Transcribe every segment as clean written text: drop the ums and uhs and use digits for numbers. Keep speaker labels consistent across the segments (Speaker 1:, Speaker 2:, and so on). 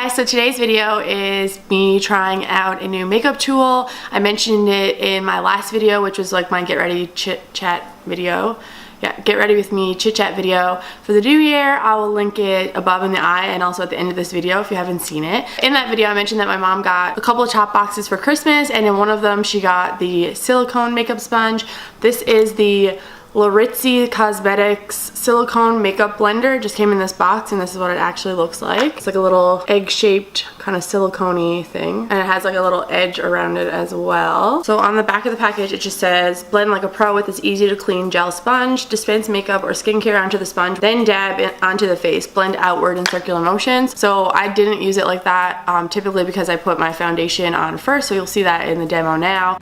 Speaker 1: guys, so today's video is me trying out a new makeup tool. I mentioned it in my last video, which was like my get ready chit chat video. Yeah, get ready with me chit chat video for the new year. I will link it above in the eye and also at the end of this video if you haven't seen it. In that video I mentioned that my mom got a couple of top boxes for Christmas, and in one of them she got the silicone makeup sponge. This is the Laritzy Cosmetics silicone makeup blender. It just came in this box and this is what it actually looks like. It's like a little egg-shaped kind of silicone-y thing, and it has like a little edge around it as well. So on the back of the package it just says, blend like a pro with this easy to clean gel sponge, dispense makeup or skincare onto the sponge, then dab it onto the face, blend outward in circular motions. So I didn't use it like that typically because I put my foundation on first, so you'll see that in the demo now.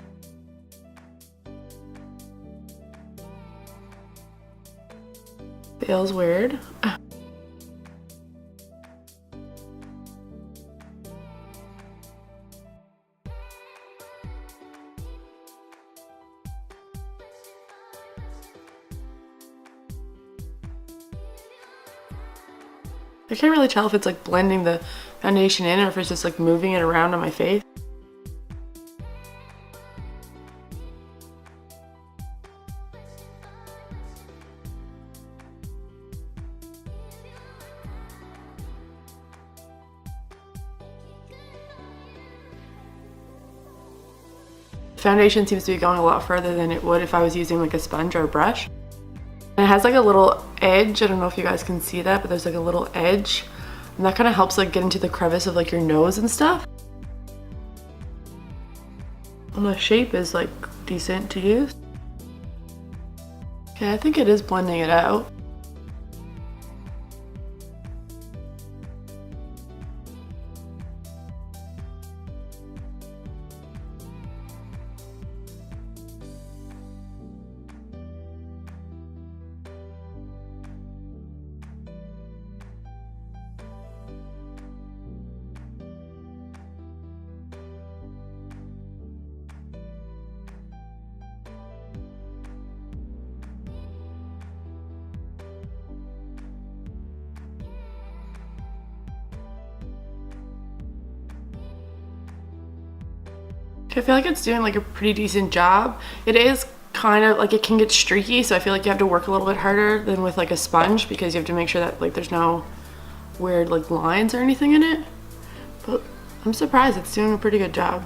Speaker 1: Feels weird. I can't really tell if it's like blending the foundation in or if it's just like moving it around on my face. Foundation seems to be going a lot further than it would if I was using like a sponge or a brush. And it has like a little edge. I don't know if you guys can see that, but there's like a little edge. And that kind of helps like get into the crevice of like your nose and stuff. And the shape is like decent to use. Okay, I think it is blending it out. I feel like it's doing like a pretty decent job. It is kind of like, it can get streaky, so I feel like you have to work a little bit harder than with like a sponge because you have to make sure that like there's no weird like lines or anything in it. But I'm surprised it's doing a pretty good job.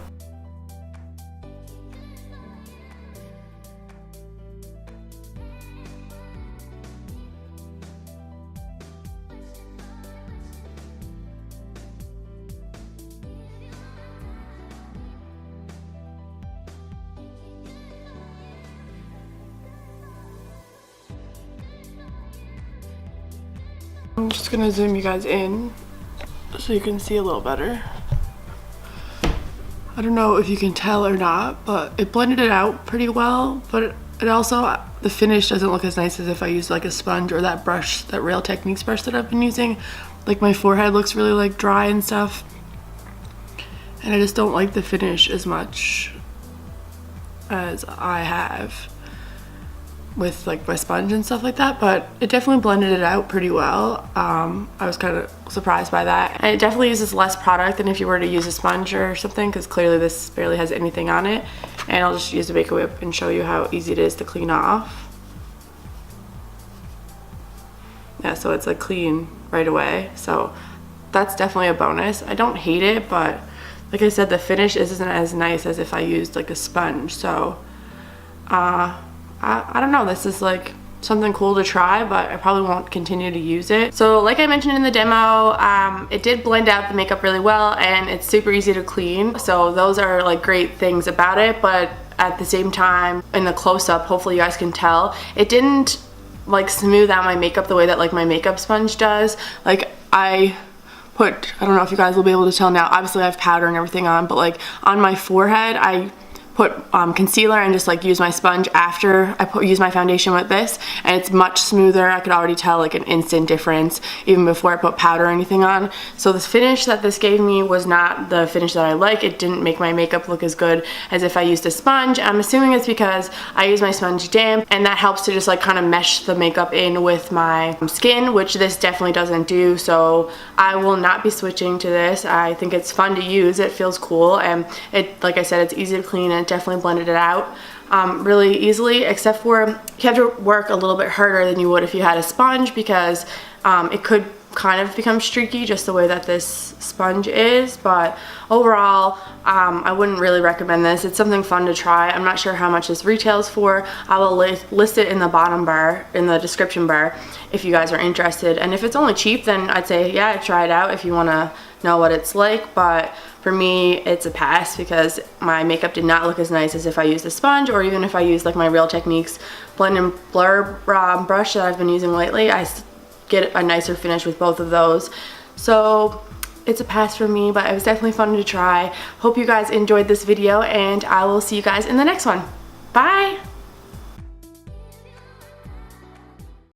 Speaker 1: I'm just gonna zoom you guys in so you can see a little better. I don't know if you can tell or not, but it blended it out pretty well, but it also, the finish doesn't look as nice as if I used like a sponge or that brush, that Real Techniques brush that I've been using. Like my forehead looks really like dry and stuff, and I just don't like the finish as much as I have with like my sponge and stuff like that, but it definitely blended it out pretty well. I was kind of surprised by that, and it definitely uses less product than if you were to use a sponge or something, because clearly this barely has anything on it. And I'll just use the Makeup Whip and show you how easy it is to clean off. Yeah, so it's like clean right away, so that's definitely a bonus. I don't hate it, but like I said, the finish isn't as nice as if I used like a sponge. So I don't know, this is like something cool to try, but I probably won't continue to use it. So like I mentioned in the demo, it did blend out the makeup really well, and it's super easy to clean. So those are like great things about it, but at the same time, in the close-up, hopefully you guys can tell, it didn't like smooth out my makeup the way that like my makeup sponge does. Like I don't know if you guys will be able to tell now, obviously I have powder and everything on, but like on my forehead, I put concealer and just like use my sponge after I use my foundation with this, and it's much smoother. I could already tell like an instant difference even before I put powder or anything on. So the finish that this gave me was not the finish that I like. It didn't make my makeup look as good as if I used a sponge. I'm assuming it's because I use my sponge damp, and that helps to just like kind of mesh the makeup in with my skin, which this definitely doesn't do. So I will not be switching to this. I think it's fun to use. It feels cool, and it, like I said, it's easy to clean, and it definitely blended it out really easily, except for you have to work a little bit harder than you would if you had a sponge, because it could kind of become streaky just the way that this sponge is. But overall, I wouldn't really recommend this. It's something fun to try. I'm not sure how much this retails for. I will list it in the bottom bar, in the description bar, if you guys are interested. And if it's only cheap, then I'd say yeah, try it out if you want to know what it's like. But for me, it's a pass, because my makeup did not look as nice as if I used a sponge, or even if I used like my Real Techniques blend and blur brush that I've been using lately. I get a nicer finish with both of those. So it's a pass for me, but it was definitely fun to try. Hope you guys enjoyed this video, and I will see you guys in the next one. Bye!